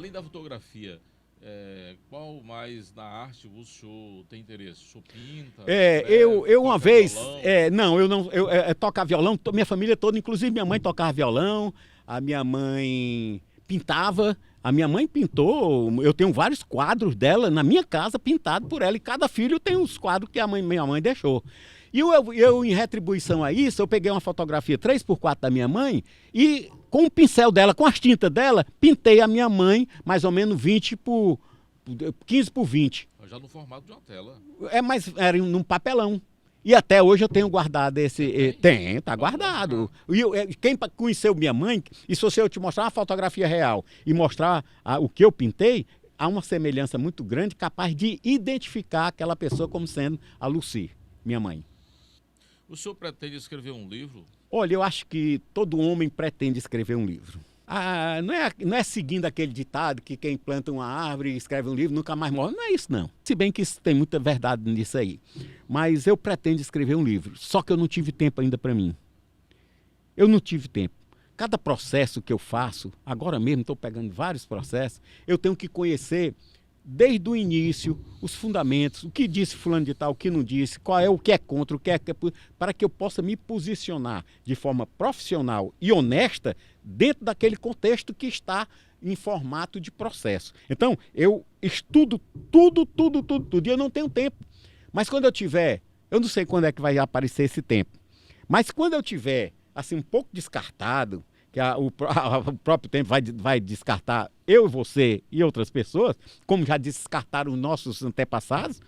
Além da fotografia, qual mais na arte o senhor tem interesse? O senhor pinta? Eu uma vez, violão? não, eu não, tocar violão, minha família toda, inclusive minha mãe tocava violão, a minha mãe pintava, a minha mãe pintou, eu tenho vários quadros dela na minha casa pintado por ela, e cada filho tem os quadros que minha mãe deixou. E em retribuição a isso, eu peguei uma fotografia 3x4 da minha mãe e com o pincel dela, com as tintas dela, pintei a minha mãe mais ou menos 15 por 20. Já no formato de uma tela. Mas era num papelão. E até hoje eu tenho guardado esse... Tá guardado. E quem conheceu minha mãe, e se eu te mostrar uma fotografia real e mostrar o que eu pintei, há uma semelhança muito grande, capaz de identificar aquela pessoa como sendo a Lucy, minha mãe. O senhor pretende escrever um livro? Olha, eu acho que todo homem pretende escrever um livro. Não é seguindo aquele ditado que quem planta uma árvore e escreve um livro nunca mais morre. Não é isso, não. Se bem que isso tem muita verdade nisso aí. Mas eu pretendo escrever um livro. Só que eu não tive tempo ainda para mim. Eu não tive tempo. Cada processo que eu faço, agora mesmo estou pegando vários processos, eu tenho que conhecer desde o início os fundamentos, o que disse fulano de tal, o que não disse, qual é o que é contra, o que é para que eu possa me posicionar de forma profissional e honesta dentro daquele contexto que está em formato de processo. Então, eu estudo tudo, e eu não tenho tempo. Mas quando eu tiver, eu não sei quando é que vai aparecer esse tempo, mas quando eu tiver, assim, um pouco descartado, que o próprio tempo vai descartar eu, você e outras pessoas, como já descartaram os nossos antepassados,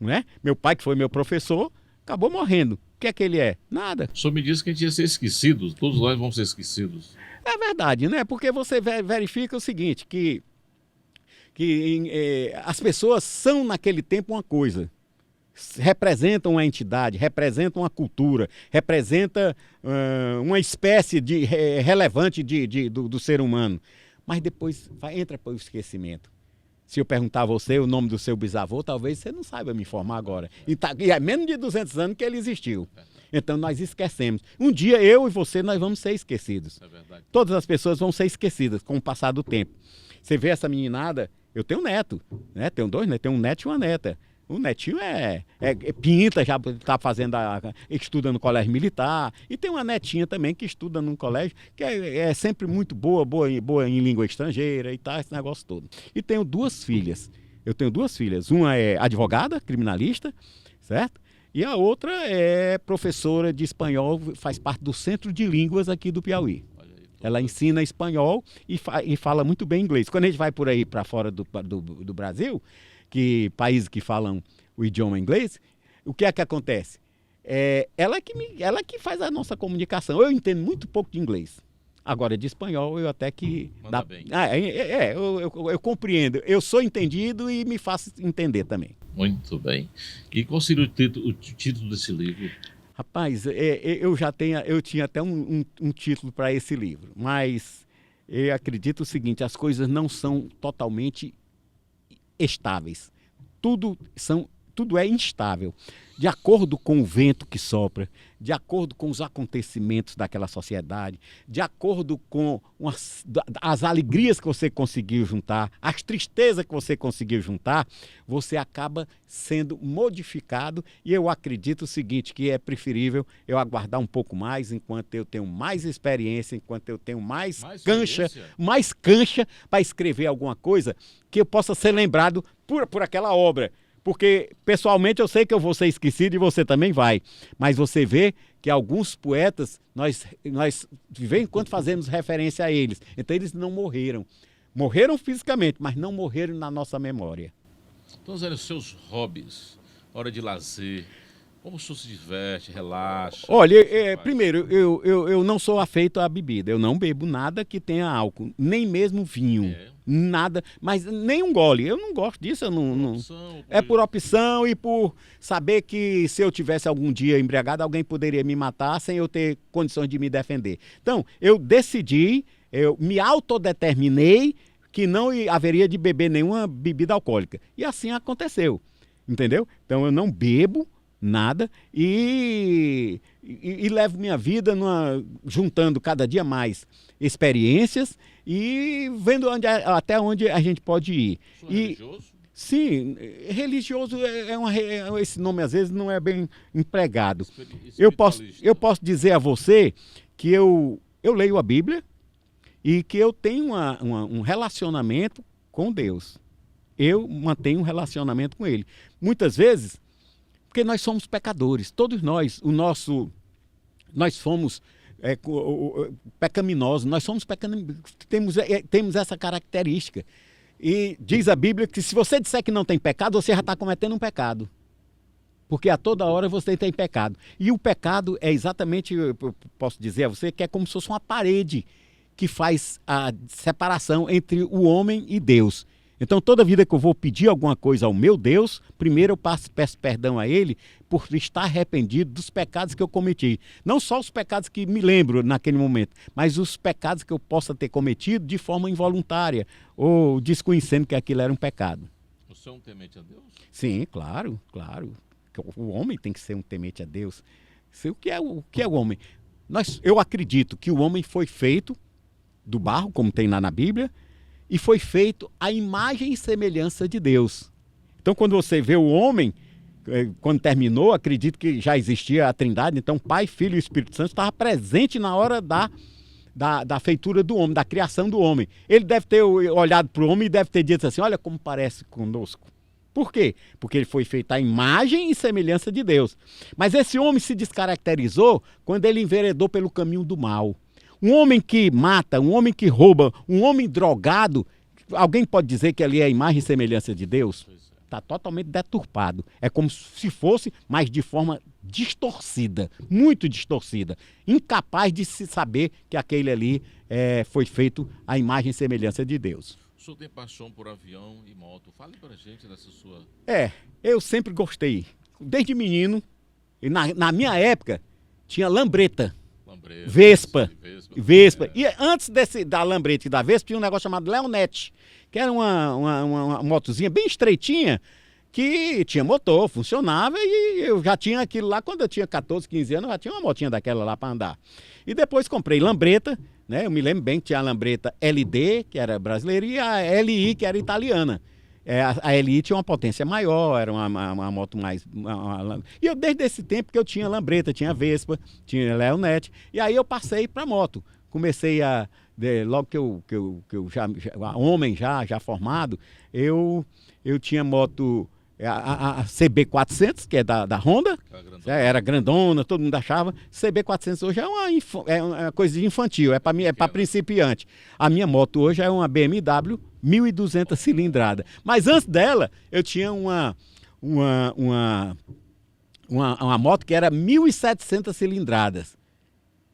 né? Meu pai, que foi meu professor, acabou morrendo. O que é que ele é? Nada. O senhor me disse que a gente ia ser esquecido, todos nós vamos ser esquecidos. É verdade, né? Porque você verifica o seguinte, que as pessoas são naquele tempo uma coisa, representam uma entidade, representam uma cultura, representa uma espécie de relevante do ser humano. Mas depois entra para o esquecimento. Se eu perguntar a você o nome do seu bisavô, talvez você não saiba me informar agora. E é menos de 200 anos que ele existiu. Então nós esquecemos. Um dia eu e você nós vamos ser esquecidos. É verdade. Todas as pessoas vão ser esquecidas com o passar do tempo. Você vê essa meninada, eu tenho um neto, né? Tenho dois, né? Tenho um neto e uma neta. O netinho pinta, já está estuda no colégio militar. E tem uma netinha também que estuda num colégio que é sempre muito boa em língua estrangeira e tal, esse negócio todo. E tenho duas filhas. Eu tenho duas filhas. Uma é advogada, criminalista, certo? E a outra é professora de espanhol, faz parte do Centro de Línguas aqui do Piauí. Ela ensina espanhol e fala muito bem inglês. Quando a gente vai por aí para fora do Brasil, países que falam o idioma inglês, o que é que acontece? Ela que faz a nossa comunicação. Eu entendo muito pouco de inglês. Agora, de espanhol, eu até que... Manda bem. Eu compreendo. Eu sou entendido e me faço entender também. Muito bem. E qual seria o título desse livro? Rapaz, eu tinha até um título para esse livro, mas eu acredito o seguinte, as coisas não são totalmente estáveis. Tudo é instável. De acordo com o vento que sopra, de acordo com os acontecimentos daquela sociedade, de acordo com as alegrias que você conseguiu juntar, as tristezas que você conseguiu juntar, você acaba sendo modificado. E eu acredito o seguinte, que é preferível eu aguardar um pouco mais, enquanto eu tenho mais experiência, enquanto eu tenho mais cancha para escrever alguma coisa que eu possa ser lembrado por aquela obra. Porque, pessoalmente, eu sei que eu vou ser esquecido e você também vai. Mas você vê que alguns poetas, nós de vez em quando fazemos referência a eles. Então, eles não morreram. Morreram fisicamente, mas não morreram na nossa memória. Então, Zé, os seus hobbies, hora de lazer, como o senhor se diverte, relaxa? Olha, primeiro, eu não sou afeito à bebida. Eu não bebo nada que tenha álcool, nem mesmo vinho. Nada, mas nem um gole. Eu não gosto disso. É por opção e por saber que se eu tivesse algum dia embriagado, alguém poderia me matar sem eu ter condições de me defender. Então, eu decidi, eu me autodeterminei que não haveria de beber nenhuma bebida alcoólica. E assim aconteceu, entendeu? Então, eu não bebo nada e levo minha vida juntando cada dia mais experiências e vendo até onde a gente pode ir. Sou religioso? Sim, religioso esse nome às vezes não é bem empregado. Eu posso dizer a você que eu leio a Bíblia e que eu tenho um relacionamento com Deus. Eu mantenho um relacionamento com Ele. Muitas vezes, porque nós somos pecadores, todos nós, nós somos pecaminosos, nós somos temos essa característica. E diz a Bíblia que se você disser que não tem pecado, você já está cometendo um pecado. Porque a toda hora você tem pecado. E o pecado é exatamente, eu posso dizer a você, que é como se fosse uma parede que faz a separação entre o homem e Deus. Então, toda vida que eu vou pedir alguma coisa ao meu Deus, primeiro eu peço perdão a Ele por estar arrependido dos pecados que eu cometi. Não só os pecados que me lembro naquele momento, mas os pecados que eu possa ter cometido de forma involuntária ou desconhecendo que aquilo era um pecado. Você é um temente a Deus? Sim, claro, claro. O homem tem que ser um temente a Deus. O que é o homem? Eu acredito que o homem foi feito do barro, como tem lá na Bíblia, e foi feito à imagem e semelhança de Deus. Então, quando você vê o homem, quando terminou, acredito que já existia a Trindade, então Pai, Filho e Espírito Santo estavam presentes na hora da feitura do homem, da criação do homem. Ele deve ter olhado para o homem e deve ter dito assim, olha como parece conosco. Por quê? Porque ele foi feito à imagem e semelhança de Deus. Mas esse homem se descaracterizou quando ele enveredou pelo caminho do mal. Um homem que mata, um homem que rouba, um homem drogado, alguém pode dizer que ali é a imagem e semelhança de Deus? Está totalmente deturpado. É como se fosse, mas de forma distorcida, muito distorcida. Incapaz de se saber que aquele ali foi feito à imagem e semelhança de Deus. O senhor tem paixão por avião e moto. Fale pra gente dessa sua... Eu sempre gostei. Desde menino, e na minha época, tinha lambreta. Vespa. E antes da lambreta e da Vespa, tinha um negócio chamado Leonete, que era uma motozinha bem estreitinha, que tinha motor, funcionava, e eu já tinha aquilo lá, quando eu tinha 14, 15 anos, eu já tinha uma motinha daquela lá para andar. E depois comprei lambreta, né? Eu me lembro bem que tinha a lambreta LD, que era brasileira, e a LI, que era italiana. A LI tinha uma potência maior, era uma moto mais... E eu, desde esse tempo que eu tinha lambreta, tinha Vespa, tinha Leonete, e aí eu passei para moto. Comecei logo que eu já homem já formado, eu tinha moto, a CB400, que é da Honda, era grandona, todo mundo achava. CB400 hoje é uma coisa infantil, é para principiante. A minha moto hoje é uma BMW 1.200 cilindrada. Mas antes dela, eu tinha uma moto que era 1.700 cilindradas,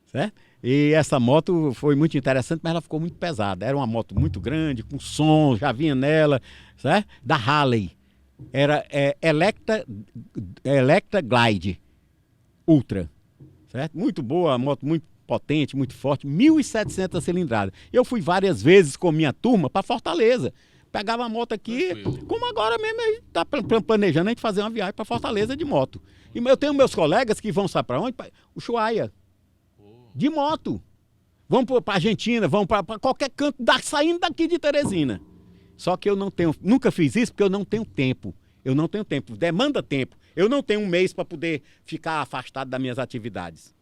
certo? E essa moto foi muito interessante, mas ela ficou muito pesada. Era uma moto muito grande, com som, já vinha nela, certo? Da Harley. Era Electra Glide Ultra, certo? Muito boa, moto muito potente, muito forte, 1.700 cilindradas. Eu fui várias vezes com minha turma para Fortaleza. Pegava a moto aqui, como agora mesmo a gente está planejando a gente fazer uma viagem para Fortaleza de moto. E eu tenho meus colegas que vão sair para onde? O Ushuaia. De moto. Vão para a Argentina, vão para qualquer canto, saindo daqui de Teresina. Só que eu nunca fiz isso porque eu não tenho tempo. Eu não tenho tempo, demanda tempo. Eu não tenho um mês para poder ficar afastado das minhas atividades.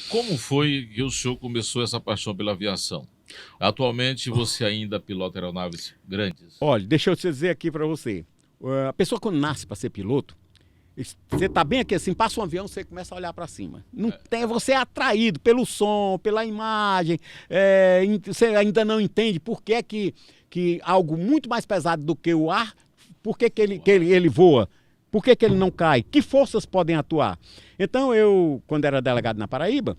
Como foi que o senhor começou essa paixão pela aviação? Atualmente você ainda pilota aeronaves grandes? Olha, deixa eu dizer aqui para você. A pessoa quando nasce para ser piloto, você está bem aqui assim, passa um avião, você começa a olhar para cima. Você é atraído pelo som, pela imagem, você ainda não entende por que algo muito mais pesado do que o ar, por que ele voa, por que ele não cai, que forças podem atuar. Então eu, quando era delegado na Paraíba,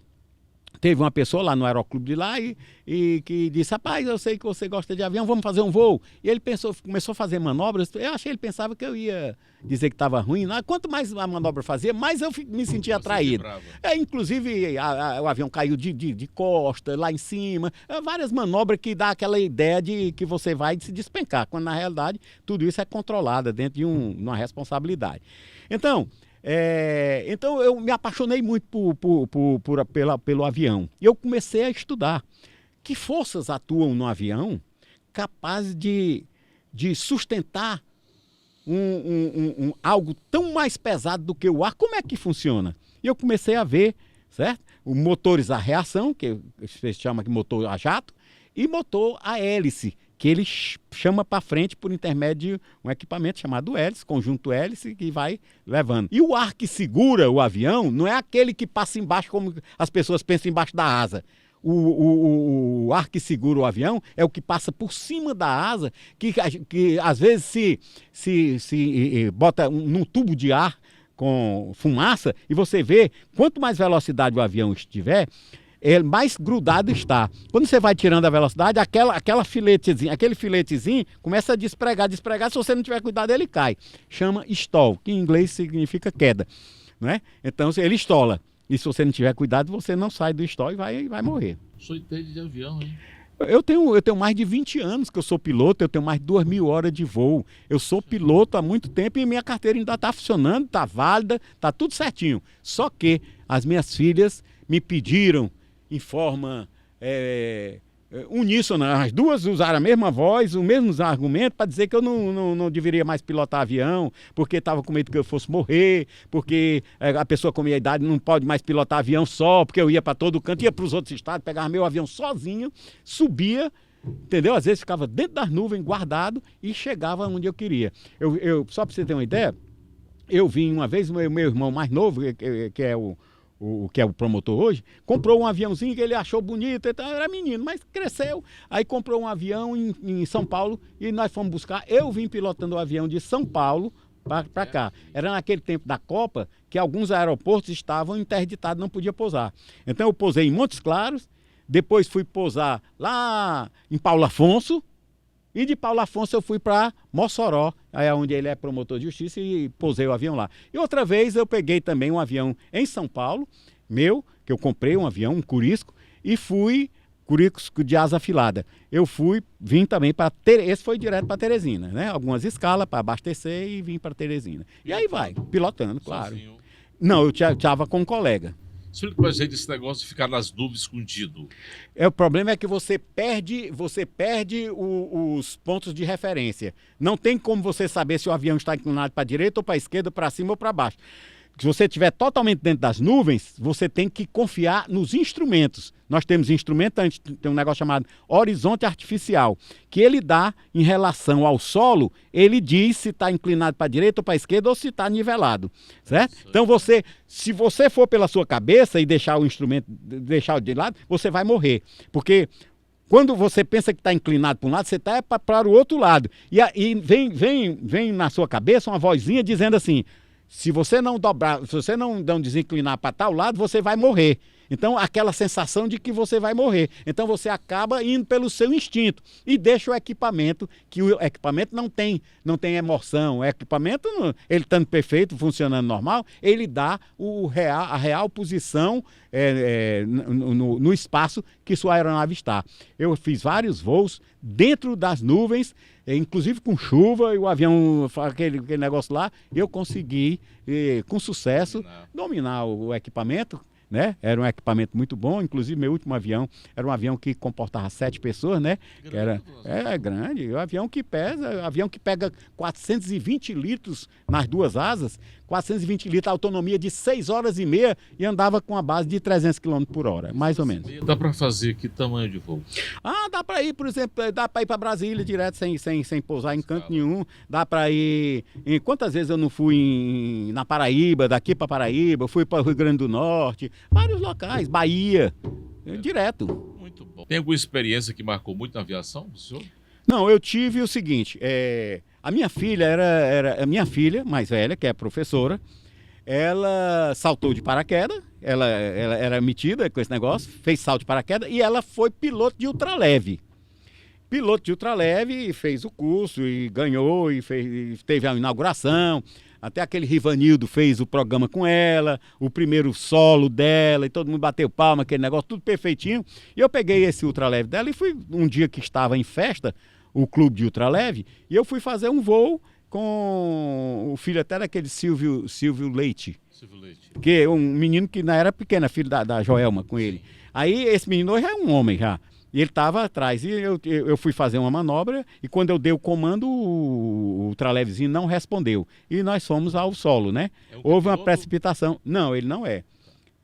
teve uma pessoa lá no aeroclube de lá e que disse, rapaz, eu sei que você gosta de avião, vamos fazer um voo. E ele começou a fazer manobras, eu achei que ele pensava que eu ia dizer que estava ruim. Quanto mais a manobra fazia, mais eu me sentia atraído. Inclusive, o avião caiu de costa, lá em cima, várias manobras que dá aquela ideia de que você vai se despencar, quando na realidade tudo isso é controlado dentro de uma responsabilidade. Então eu me apaixonei muito pelo avião. E eu comecei a estudar. Que forças atuam no avião capazes de sustentar algo tão mais pesado do que o ar? Como é que funciona? E eu comecei a ver, certo? Os motores a reação, que se chama de motor a jato, e motor a hélice, que ele chama para frente por intermédio de um equipamento chamado hélice, conjunto hélice, que vai levando. E o ar que segura o avião não é aquele que passa embaixo, como as pessoas pensam, embaixo da asa. O ar que segura o avião é o que passa por cima da asa, que às vezes se bota num tubo de ar com fumaça, e você vê, quanto mais velocidade o avião estiver, mais grudado está. Quando você vai tirando a velocidade, aquele filetezinho começa a despregar. Se você não tiver cuidado, ele cai. Chama stall, que em inglês significa queda, não é? Então ele estola. E se você não tiver cuidado, você não sai do stall e vai morrer. O senhor entende de avião, hein? Eu tenho mais de 20 anos que eu sou piloto, eu tenho mais de 2.000 horas de voo. Eu sou piloto há muito tempo e minha carteira ainda está funcionando, está válida, está tudo certinho. Só que as minhas filhas me pediram em forma uníssona, as duas usaram a mesma voz, os mesmos argumentos para dizer que eu não deveria mais pilotar avião, porque estava com medo que eu fosse morrer, porque a pessoa com minha idade não pode mais pilotar avião só, porque eu ia para todo canto, ia para os outros estados, pegava meu avião sozinho, subia, entendeu? Às vezes ficava dentro das nuvens, guardado, e chegava onde eu queria. Só para você ter uma ideia, eu vim uma vez, meu irmão mais novo, que é o promotor hoje, comprou um aviãozinho que ele achou bonito, então era menino, mas cresceu. Aí comprou um avião em São Paulo e nós fomos buscar. Eu vim pilotando o avião de São Paulo para cá. Era naquele tempo da Copa que alguns aeroportos estavam interditados, não podia pousar. Então eu pousei em Montes Claros, depois fui pousar lá em Paulo Afonso, e de Paulo Afonso eu fui para Mossoró, aí é onde ele é promotor de justiça, e pousei o avião lá. E outra vez eu peguei também um avião em São Paulo, que eu comprei um avião, um Curisco, e fui, Curisco de asa afilada. Vim também para esse foi direto para Teresina, né? Algumas escalas para abastecer e vim para Teresina. E aí vai, pilotando, claro. Sozinho. Não, eu estava com um colega. Explica pra gente esse negócio de ficar nas nuvens escondido. O problema é que você perde os pontos de referência. Não tem como você saber se o avião está inclinado para a direita ou para a esquerda, para cima ou para baixo. Se você estiver totalmente dentro das nuvens, você tem que confiar nos instrumentos. Nós temos instrumento, a gente tem um negócio chamado horizonte artificial, que ele dá em relação ao solo, ele diz se está inclinado para a direita ou para a esquerda ou se está nivelado, certo? Então se você for pela sua cabeça e deixar o instrumento, deixar de lado, você vai morrer, porque quando você pensa que está inclinado para um lado, você está para o outro lado. E aí vem na sua cabeça uma vozinha dizendo assim: se você não dobrar, se você não desinclinar para tal lado, você vai morrer. Então, aquela sensação de que você vai morrer. Então, você acaba indo pelo seu instinto e deixa o equipamento, que o equipamento não tem emoção. O equipamento, ele estando perfeito, funcionando normal, ele dá a real posição no espaço que sua aeronave está. Eu fiz vários voos dentro das nuvens, inclusive com chuva, e o avião, aquele negócio lá, eu consegui, com sucesso, dominar o equipamento, né? Era um equipamento muito bom, inclusive meu último avião era um avião que comportava 7 pessoas, né? Grande, um avião que pega 420 litros nas duas asas, 420 litros, autonomia de 6 horas e meia, e andava com a base de 300 km por hora, mais ou menos. Dá para fazer que tamanho de voo? Dá para ir, por exemplo, dá para ir para Brasília direto sem pousar em canto nenhum. Dá para ir. Quantas vezes eu não fui na Paraíba, daqui para Paraíba, fui para o Rio Grande do Norte, vários locais, Bahia, direto. Muito bom. Tem alguma experiência que marcou muito na aviação do senhor? Não, eu tive o seguinte, a minha filha era a minha filha mais velha, que é professora. Ela saltou de paraquedas, ela era metida com esse negócio, fez salto de paraquedas e ela foi piloto de ultraleve. Piloto de ultraleve, fez o curso e ganhou, e teve a inauguração. Até aquele Rivanildo fez o programa com ela, o primeiro solo dela, e todo mundo bateu palma, aquele negócio, tudo perfeitinho. E eu peguei esse ultraleve dela e fui, um dia que estava em festa, o clube de ultraleve, e eu fui fazer um voo com o filho até daquele Silvio Leite. Que é um menino que na era pequena, filho da Joelma, com ele. Aí esse menino hoje é um homem já. E ele estava atrás. E eu fui fazer uma manobra e quando eu dei o comando, o tralevezinho não respondeu. E nós fomos ao solo, né? Houve uma precipitação. Não, ele não é.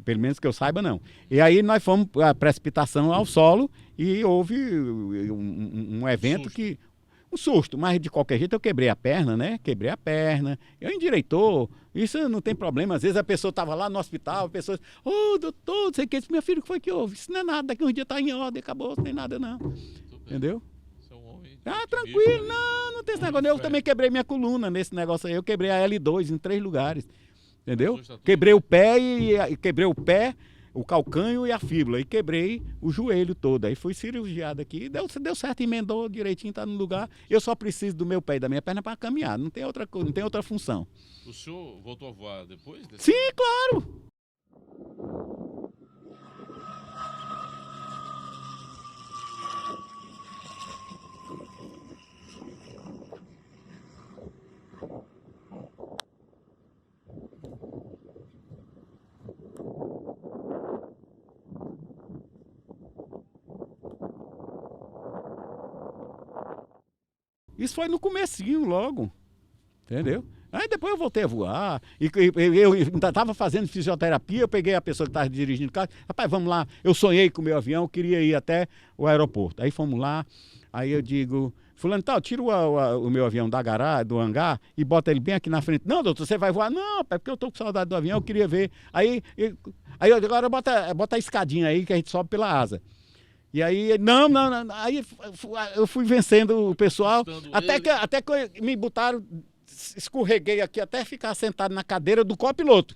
Pelo menos que eu saiba, não. E aí nós fomos a precipitação ao solo e houve um evento que... Um susto, mas de qualquer jeito eu quebrei a perna, né? Quebrei a perna, eu endireitou, isso não tem problema. Às vezes a pessoa estava lá no hospital, a pessoa, doutor, não sei o que, meu filho, o que foi que houve? Isso não é nada, daqui um dia está em ordem, acabou, não tem nada não. Entendeu? Você é um homem Tranquilo, não tem esse negócio. Eu também quebrei minha coluna nesse negócio aí, eu quebrei a L2 em 3 lugares, entendeu? Quebrei o pé e quebrei o pé, o calcanho e a fíbula, e quebrei o joelho todo. Aí fui cirurgiado aqui, deu certo, emendou direitinho, tá no lugar. Eu só preciso do meu pé e da minha perna para caminhar, não tem outra função. O senhor voltou a voar depois? Sim, claro! Isso foi no comecinho logo, entendeu? Aí depois eu voltei a voar, e eu ainda estava fazendo fisioterapia, eu peguei a pessoa que estava dirigindo o carro, rapaz, vamos lá, eu sonhei com o meu avião, eu queria ir até o aeroporto. Aí fomos lá, aí eu digo, fulano tal, tira o meu avião da garagem, do hangar, e bota ele bem aqui na frente. Não, doutor, você vai voar? Não, pai, porque eu estou com saudade do avião, eu queria ver. Aí agora bota a escadinha aí, que a gente sobe pela asa. E aí, não, aí eu fui vencendo o pessoal, até que me botaram, escorreguei aqui até ficar sentado na cadeira do copiloto.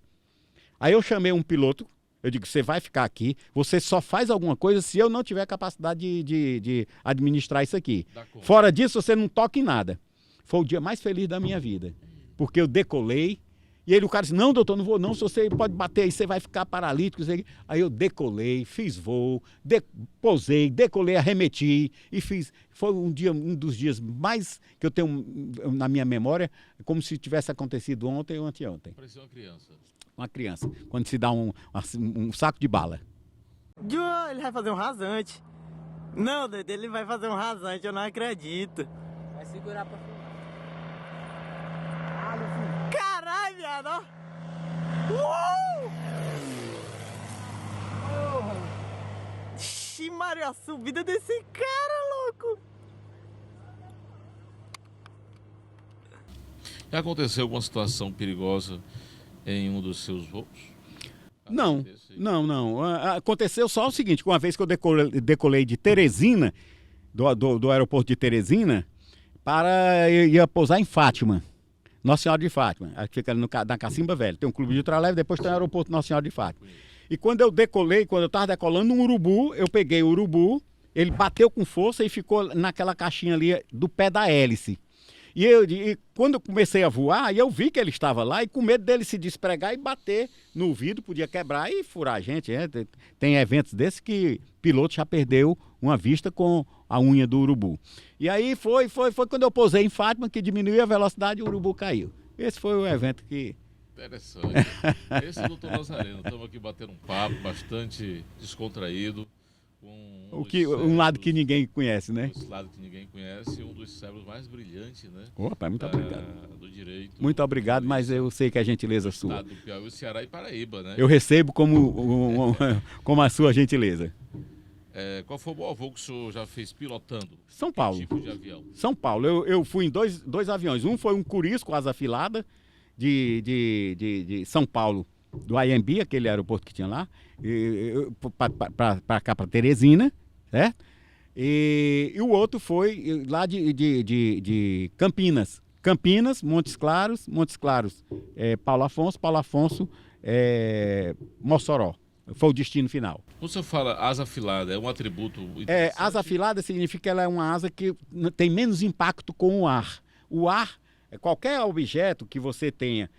Aí eu chamei um piloto, eu digo, você vai ficar aqui, você só faz alguma coisa se eu não tiver capacidade de administrar isso aqui. Fora disso, você não toca em nada. Foi o dia mais feliz da minha vida, porque eu decolei. E o cara disse, não, doutor, não vou não, se você pode bater aí, você vai ficar paralítico. Aí eu decolei, fiz voo, pousei, decolei, arremeti e fiz. Foi um dos dias mais que eu tenho na minha memória, como se tivesse acontecido ontem ou anteontem. Parecia uma criança. Uma criança, quando se dá um saco de bala. Ele vai fazer um rasante. Não, doido, ele vai fazer um rasante, eu não acredito. Vai segurar pra filmar. Caralho, viado, ó. Ixi, Maria, a subida desse cara, louco. Já aconteceu alguma situação perigosa em um dos seus voos? Não. Aconteceu só o seguinte, uma vez que eu decolei de Teresina, do aeroporto de Teresina, eu ia pousar em Fátima. Nossa Senhora de Fátima, que fica ali na Cacimba Velho. Tem um clube de ultraleve, depois tem o aeroporto Nossa Senhora de Fátima. E quando eu estava decolando um urubu, eu peguei o urubu, ele bateu com força e ficou naquela caixinha ali do pé da hélice. E quando eu comecei a voar, eu vi que ele estava lá e com medo dele se despregar e bater no vidro, podia quebrar e furar a gente. Tem eventos desses que piloto já perdeu uma vista com a unha do urubu. E aí foi quando eu pousei em Fátima que diminuiu a velocidade e o urubu caiu. Esse foi o evento que... Interessante. Esse é o doutor Nazareno. Estamos aqui batendo um papo bastante descontraído. Um lado que ninguém conhece, né? Esse lado que ninguém conhece, um dos cérebros mais brilhantes, né? Opa, muito obrigado. Do direito. Muito obrigado, mas eu sei que é gentileza sua. Estado do Piauí, Ceará e Paraíba, né? Eu recebo como a sua gentileza. Qual foi o maior voo que o senhor já fez pilotando? São Paulo. Que tipo de avião? São Paulo. Eu fui em dois aviões. Um foi um Curisco, asa afilada, de São Paulo, do IMB, aquele aeroporto que tinha lá, para cá, para Teresina, certo? E o outro foi lá de Campinas. Campinas, Montes Claros, Paulo Afonso, Mossoró. Foi o destino final. Quando você fala asa afilada, é um atributo... Asa afilada significa que ela é uma asa que tem menos impacto com o ar. O ar, qualquer objeto que você tenha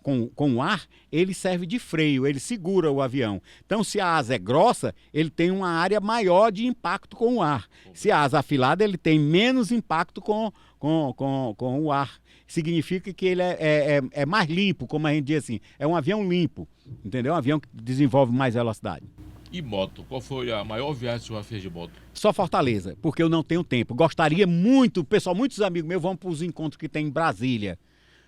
com o ar, ele serve de freio, ele segura o avião. Então, se a asa é grossa, ele tem uma área maior de impacto com o ar. Se a asa afilada, ele tem menos impacto com o ar. Significa que ele é mais limpo, como a gente diz assim. É um avião limpo, entendeu? Um avião que desenvolve mais velocidade. E moto? Qual foi a maior viagem que o senhor já fez de moto? Só Fortaleza, porque eu não tenho tempo. Gostaria muito, pessoal, muitos amigos meus vão para os encontros que tem em Brasília.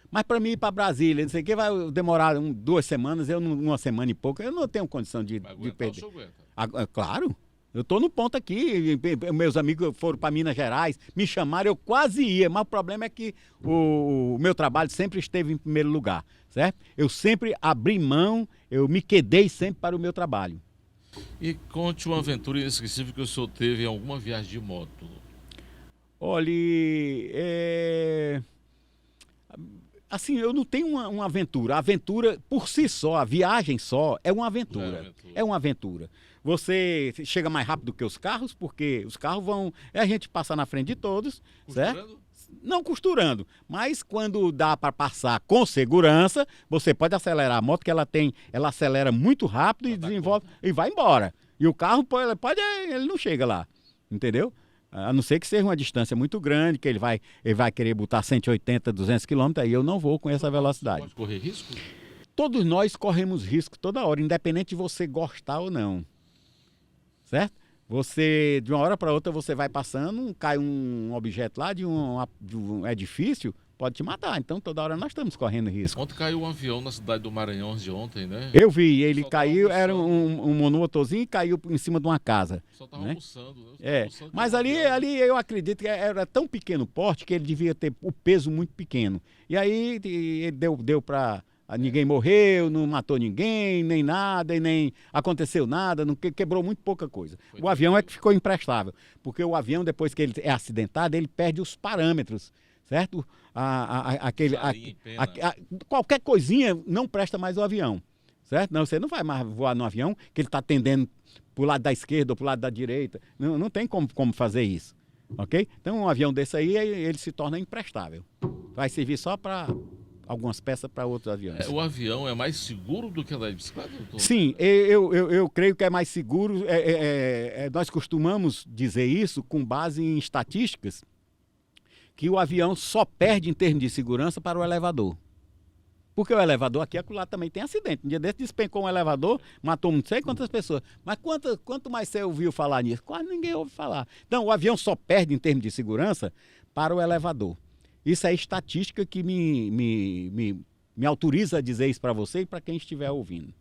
Mas para mim ir para Brasília, não sei o que, vai demorar 2 semanas, uma semana e pouco, eu não tenho condição de Vai aguentar, o perder. senhor aguenta. Claro, eu estou no ponto aqui, meus amigos foram para Minas Gerais, me chamaram, eu quase ia, mas o problema é que o meu trabalho sempre esteve em primeiro lugar, certo? Eu sempre abri mão, eu me quedei sempre para o meu trabalho. E conte uma aventura inesquecível que o senhor teve em alguma viagem de moto. Olha, assim, eu não tenho uma aventura. A aventura, por si só, a viagem só, é uma aventura. É uma aventura. Você chega mais rápido que os carros, porque os carros vão... a gente passa na frente de todos, certo? Não costurando, mas quando dá para passar com segurança, você pode acelerar a moto, que ela acelera muito rápido e desenvolve e vai embora. E o carro ele não chega lá, entendeu? A não ser que seja uma distância muito grande, que ele vai querer botar 180, 200 km, aí eu não vou com essa velocidade. Pode correr risco? Todos nós corremos risco toda hora, independente de você gostar ou não, certo? Você, de uma hora para outra, você vai passando, cai um objeto lá de um edifício, pode te matar. Então, toda hora nós estamos correndo risco. Ontem caiu um avião na cidade do Maranhão de ontem, né? Eu vi, ele caiu, era um monomotorzinho e caiu em cima de uma casa. Só estava né? almoçando, né? Mas ali eu acredito que era tão pequeno porte que ele devia ter o peso muito pequeno. E aí ele deu para... Ninguém morreu, não matou ninguém, nem nada, e nem aconteceu nada, não quebrou muito pouca coisa. O avião é que ficou imprestável, porque o avião, depois que ele é acidentado, ele perde os parâmetros, certo? Qualquer coisinha não presta mais o avião, certo? Não, você não vai mais voar no avião que ele está tendendo para o lado da esquerda ou para o lado da direita, não tem como fazer isso, ok? Então um avião desse aí, ele se torna imprestável, vai servir só para... algumas peças para outros aviões. O avião é mais seguro do que andar de bicicleta, doutor? Sim, eu creio que é mais seguro. Nós costumamos dizer isso com base em estatísticas, que o avião só perde em termos de segurança para o elevador. Porque o elevador aqui, acolá também tem acidente. Um dia desse despencou um elevador, matou não sei quantas pessoas. Mas quanto mais você ouviu falar nisso? Quase ninguém ouve falar. Então, o avião só perde em termos de segurança para o elevador. Isso é estatística que me autoriza a dizer isso para você e para quem estiver ouvindo.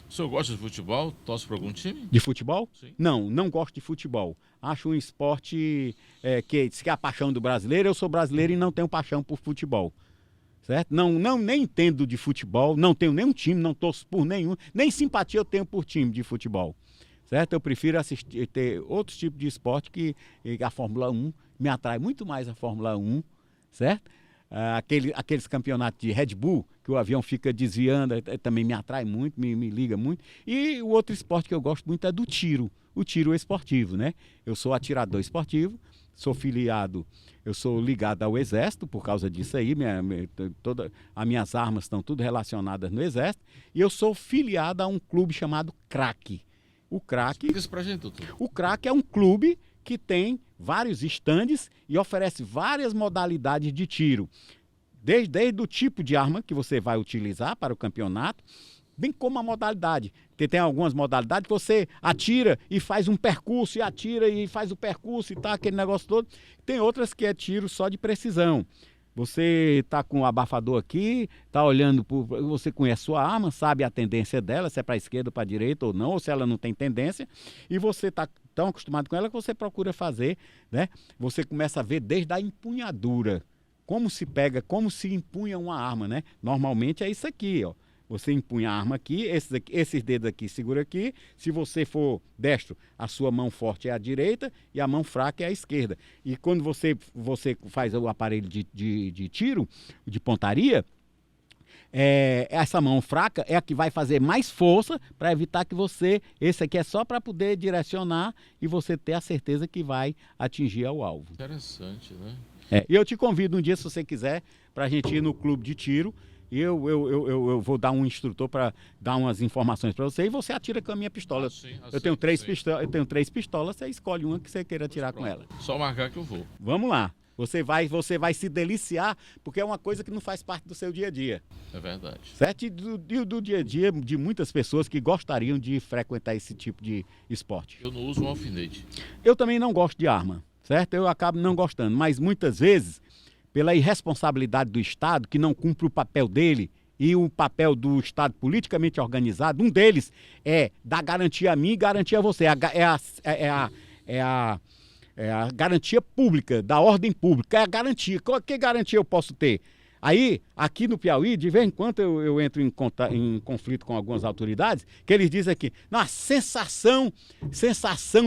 O senhor gosta de futebol? Torce para algum time? De futebol? Sim. Não gosto de futebol. Acho um esporte que é a paixão do brasileiro. Eu sou brasileiro e não tenho paixão por futebol. Certo? Nem entendo de futebol, não tenho nenhum time, não torço por nenhum, nem simpatia eu tenho por time de futebol. Certo? Eu prefiro ter outros tipos de esporte que a Fórmula 1 me atrai muito mais a Fórmula 1. Certo? Aqueles campeonatos de Red Bull, que o avião fica desviando, também me atrai muito, me liga muito. E o outro esporte que eu gosto muito é do tiro, o tiro esportivo, né? Eu sou atirador esportivo, eu sou ligado ao Exército por causa disso aí, as minhas armas estão tudo relacionadas no Exército, e eu sou filiado a um clube chamado CRAC. O CRAC... Diga isso pra gente, doutor. O CRAC é um clube que tem vários estandes e oferece várias modalidades de tiro. Desde o tipo de arma que você vai utilizar para o campeonato, bem como a modalidade. Porque tem algumas modalidades que você atira e faz um percurso, e atira e faz o percurso e tá, aquele negócio todo. Tem outras que é tiro só de precisão. Você está com o abafador aqui, está olhando, você conhece a sua arma, sabe a tendência dela, se é para a esquerda ou para a direita ou não, ou se ela não tem tendência, e você está tão acostumado com ela que você procura fazer, né? Você começa a ver desde a empunhadura, como se pega, como se empunha uma arma, né? Normalmente é isso aqui, ó. Você empunha a arma aqui, esses dedos aqui segura aqui. Se você for destro, a sua mão forte é a direita e a mão fraca é a esquerda. E quando você faz o aparelho de tiro, de pontaria, essa mão fraca é a que vai fazer mais força para evitar que esse aqui é só para poder direcionar e você ter a certeza que vai atingir o alvo. Interessante, né? E eu te convido um dia, se você quiser, para a gente ir no clube de tiro. Eu vou dar um instrutor para dar umas informações para você e você atira com a minha pistola. Eu tenho três pistolas, você escolhe uma que você queira atirar com ela. Só marcar que eu vou. Vamos lá. Você vai se deliciar, porque é uma coisa que não faz parte do seu dia a dia. É verdade. Certo? E do dia a dia de muitas pessoas que gostariam de frequentar esse tipo de esporte. Eu não uso um alfinete. Eu também não gosto de arma, certo? Eu acabo não gostando, mas muitas vezes, pela irresponsabilidade do Estado, que não cumpre o papel dele, e o papel do Estado politicamente organizado, um deles é dar garantia a mim e garantia a você. É a garantia pública, da ordem pública, é a garantia. Que garantia eu posso ter? Aí, aqui no Piauí, de vez em quando eu entro em conflito com algumas autoridades, que eles dizem aqui, não, sensação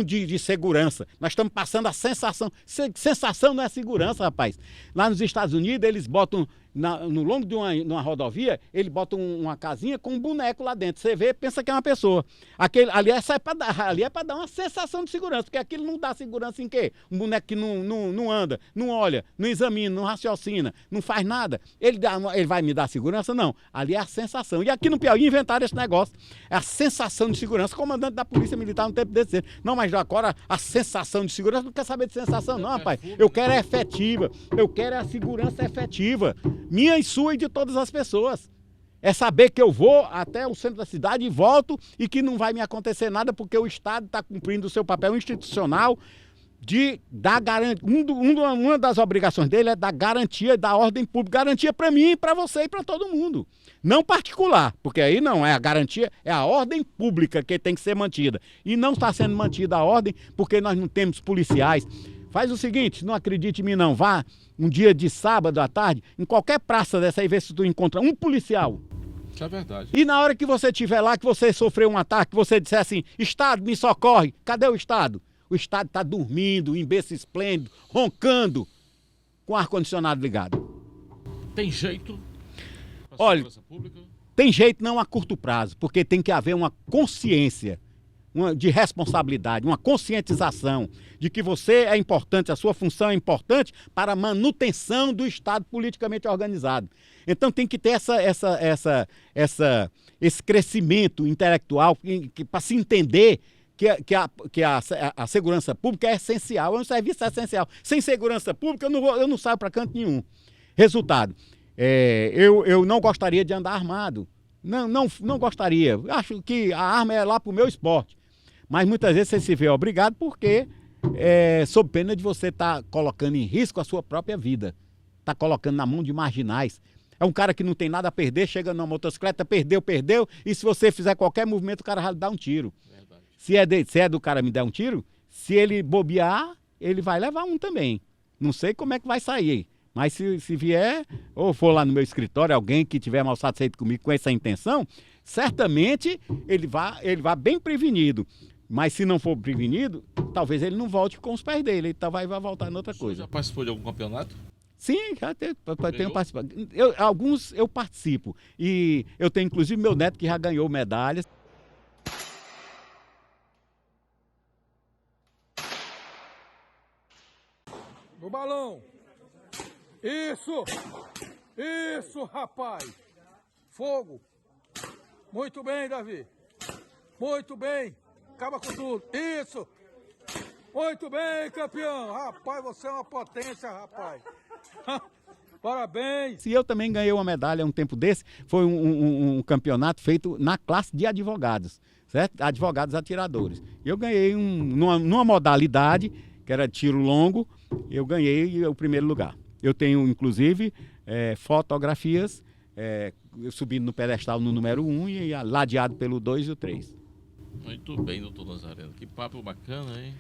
de segurança. Nós estamos passando a sensação. Sensação não é segurança, rapaz. Lá nos Estados Unidos, eles botam, no longo de uma rodovia, eles botam uma casinha com um boneco lá dentro. Você vê, pensa que é uma pessoa. Ali é para dar uma sensação de segurança, porque aquilo não dá segurança em quê? Um boneco que não anda, não olha, não examina, não raciocina, não faz nada. Ele vai me dar segurança? Não. Ali é a sensação. E aqui no Piauí inventaram esse negócio. É a sensação de segurança. O comandante da Polícia Militar no tempo desse. Não, mas agora a sensação de segurança, não quer saber de sensação, não, rapaz. Eu quero é efetiva. Eu quero é a segurança efetiva. Minha e sua e de todas as pessoas. É saber que eu vou até o centro da cidade e volto e que não vai me acontecer nada porque o Estado está cumprindo o seu papel institucional de dar garantia. Uma das obrigações dele é dar garantia da ordem pública, garantia para mim, para você e para todo mundo. Não particular, porque aí não é a garantia, é a ordem pública que tem que ser mantida. E não está sendo mantida a ordem porque nós não temos policiais. Faz o seguinte, não acredite em mim não, vá um dia de sábado à tarde, em qualquer praça dessa aí, vê se tu encontra um policial. Isso é verdade. E na hora que você estiver lá, que você sofreu um ataque, você disser assim, Estado, me socorre, cadê o Estado? O Estado está dormindo, em berço esplêndido, roncando, com o ar-condicionado ligado. Tem jeito para Olha, segurança pública? Tem jeito não a curto prazo, porque tem que haver uma consciência de responsabilidade, uma conscientização de que você é importante, a sua função é importante para a manutenção do Estado politicamente organizado. Então tem que ter esse crescimento intelectual para se entender que a segurança pública é essencial, é um serviço essencial. Sem segurança pública eu não saio para canto nenhum. Resultado, eu não gostaria de andar armado. Não gostaria. Acho que a arma é lá para o meu esporte. Mas muitas vezes você se vê obrigado porque sob pena de você estar colocando em risco a sua própria vida. Está colocando na mão de marginais. É um cara que não tem nada a perder, chega numa motocicleta, perdeu, e se você fizer qualquer movimento, o cara vai lhe dar um tiro. Verdade. Se é do cara me dar um tiro, se ele bobear, ele vai levar um também. Não sei como é que vai sair. Mas se vier, ou for lá no meu escritório, alguém que tiver mal satisfeito comigo com essa intenção, certamente ele vai bem prevenido. Mas se não for prevenido, talvez ele não volte com os pés dele, ele vai voltar em outra coisa. Você já participou de algum campeonato? Sim, já tenho participado. Alguns eu participo. E eu tenho inclusive meu neto que já ganhou medalhas. No balão. Isso, rapaz. Fogo. Muito bem, Davi. Muito bem. Acaba com tudo. Isso. Muito bem, campeão. Rapaz, você é uma potência, rapaz. Parabéns. E eu também ganhei uma medalha um tempo desse. Foi um campeonato feito na classe de advogados, certo? Advogados atiradores. Eu ganhei numa modalidade que era tiro longo, eu ganhei o primeiro lugar. Eu tenho, inclusive, fotografias subindo no pedestal no número 1 e ladeado pelo 2 e o 3. Muito bem, doutor Nazareno. Que papo bacana, hein?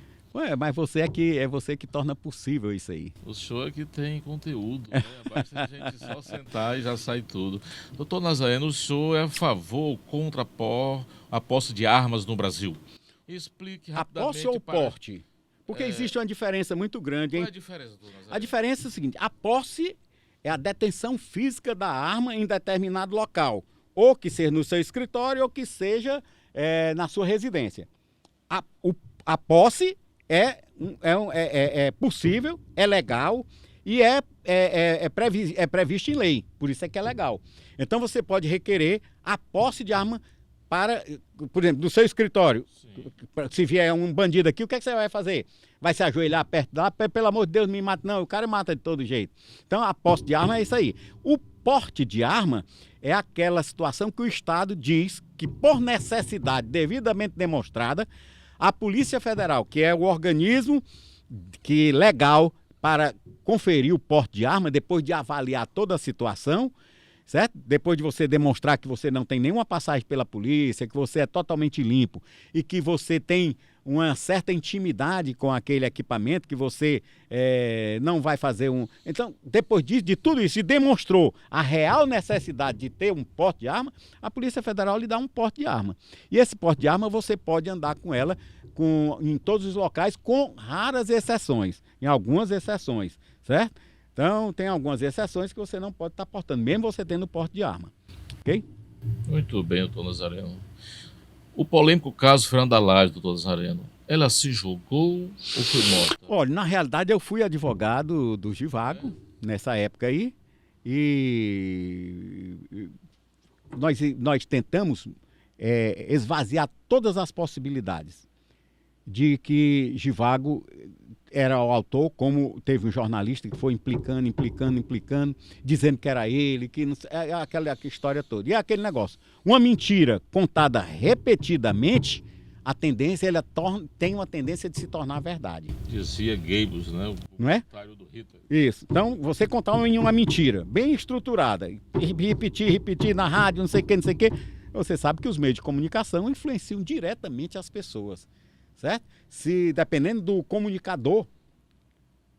Mas você que torna possível isso aí. O senhor é que tem conteúdo, né? Basta a gente só sentar e já sai tudo. Doutor Nazareno, o senhor é a favor ou contra a posse de armas no Brasil? Explique rapidamente. A posse ou porte? Porque existe uma diferença muito grande, hein? Qual é a diferença, doutor Nazareno? A diferença é a seguinte, a posse é a detenção física da arma em determinado local. Ou que seja no seu escritório, ou que seja na sua residência. A posse é possível, é legal e é previsto em lei, por isso é que é legal. Então você pode requerer a posse de arma para, por exemplo, do seu escritório, Sim. se vier um bandido aqui, o que é que você vai fazer? Vai se ajoelhar perto lá? Pelo amor de Deus, não me mata. Não, o cara mata de todo jeito. Então, a posse de arma é isso aí. O porte de arma é aquela situação que o Estado diz que, por necessidade devidamente demonstrada, a Polícia Federal, que é o organismo legal para conferir o porte de arma, depois de avaliar toda a situação, certo? Depois de você demonstrar que você não tem nenhuma passagem pela polícia, que você é totalmente limpo e que você tem uma certa intimidade com aquele equipamento, que você não vai fazer um... Então, depois de tudo isso, e demonstrou a real necessidade de ter um porte de arma, a Polícia Federal lhe dá um porte de arma. E esse porte de arma você pode andar com ela em todos os locais, com raras exceções, em algumas exceções, certo? Então, tem algumas exceções que você não pode estar portando, mesmo você tendo porte de arma, ok? Muito bem, doutor Nazareno. O polêmico caso Fernanda Lage, doutor Nazareno, ela se jogou ou foi morta? Olha, na realidade eu fui advogado do Givago nessa época aí e nós tentamos esvaziar todas as possibilidades de que Givago era o autor, como teve um jornalista que foi implicando, dizendo que era ele, que não, aquela história toda. E é aquele negócio, uma mentira contada repetidamente, a tendência, tem uma tendência de se tornar verdade. Dizia Goebbels, né? Não é? Do Hitler. Isso. Então, você contar uma mentira bem estruturada, repetir na rádio, não sei o que, você sabe que os meios de comunicação influenciam diretamente as pessoas. Certo? Se dependendo do comunicador,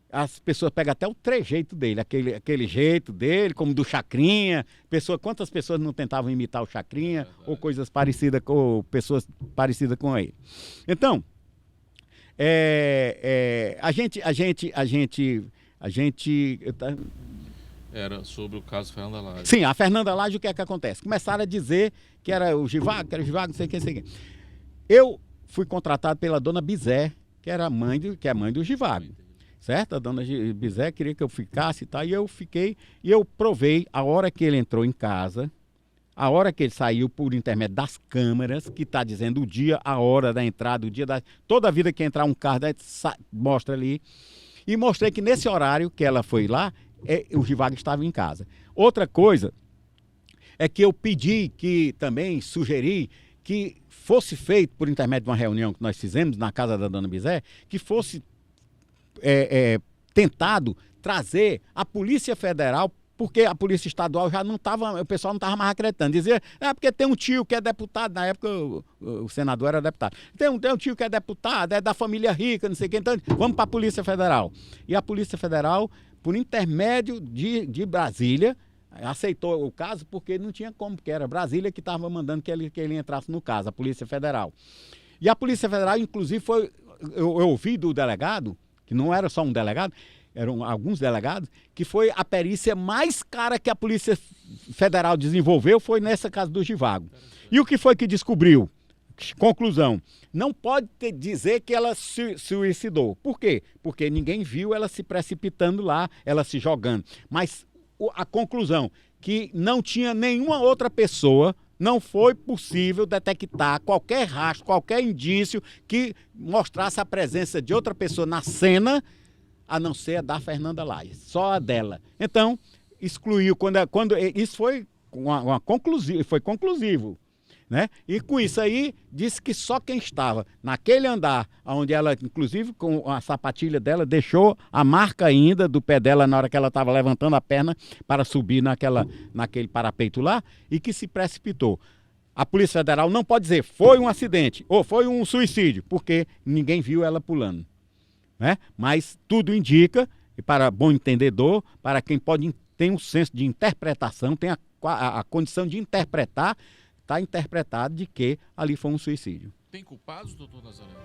as pessoas pegam até o trejeito dele, aquele jeito dele, como do Chacrinha. Quantas pessoas não tentavam imitar o Chacrinha ou coisas parecidas ou pessoas parecidas com ele? Então, a gente Era sobre o caso Fernanda Lage. Sim, a Fernanda Lage, o que é que acontece? Começaram a dizer que era o Givago, não sei o que. Eu fui contratado pela dona Bizé, que é mãe do Givago, certo? A dona Bizé queria que eu ficasse e tal, e eu fiquei, e eu provei a hora que ele entrou em casa, a hora que ele saiu por intermédio das câmeras, que está dizendo o dia, a hora da entrada, o dia toda a vida que entrar um carro, mostra ali, e mostrei que nesse horário que ela foi lá, o Givago estava em casa. Outra coisa é que eu sugeri que fosse feito, por intermédio de uma reunião que nós fizemos na casa da dona Bizé, que fosse tentado trazer a Polícia Federal, porque a Polícia Estadual já não estava, o pessoal não estava mais acreditando. Dizia, porque tem um tio que é deputado, na época o senador era deputado. Tem um tio que é deputado, é da família rica, não sei o quê, então vamos para a Polícia Federal. E a Polícia Federal, por intermédio de Brasília, aceitou o caso porque não tinha como, porque era Brasília que estava mandando que ele entrasse no caso, a Polícia Federal. E a Polícia Federal, inclusive, eu ouvi do delegado, que não era só um delegado, eram alguns delegados, que foi a perícia mais cara que a Polícia Federal desenvolveu, foi nessa casa do Givago. E o que foi que descobriu? Conclusão, não pode dizer que ela se suicidou. Por quê? Porque ninguém viu ela se precipitando lá, ela se jogando. Mas a conclusão, que não tinha nenhuma outra pessoa, não foi possível detectar qualquer rastro, qualquer indício que mostrasse a presença de outra pessoa na cena, a não ser a da Fernanda Lage, só a dela. Então, excluiu, quando isso foi foi conclusivo. Né? E com isso aí, disse que só quem estava naquele andar, onde ela, inclusive com a sapatilha dela, deixou a marca ainda do pé dela na hora que ela estava levantando a perna para subir naquele parapeito lá, e que se precipitou. A Polícia Federal não pode dizer foi um acidente ou foi um suicídio, porque ninguém viu ela pulando. Né? Mas tudo indica, e para bom entendedor, para quem tem um senso de interpretação, tem a condição de interpretar, está interpretado de que ali foi um suicídio. Tem culpados, doutor Nazareno?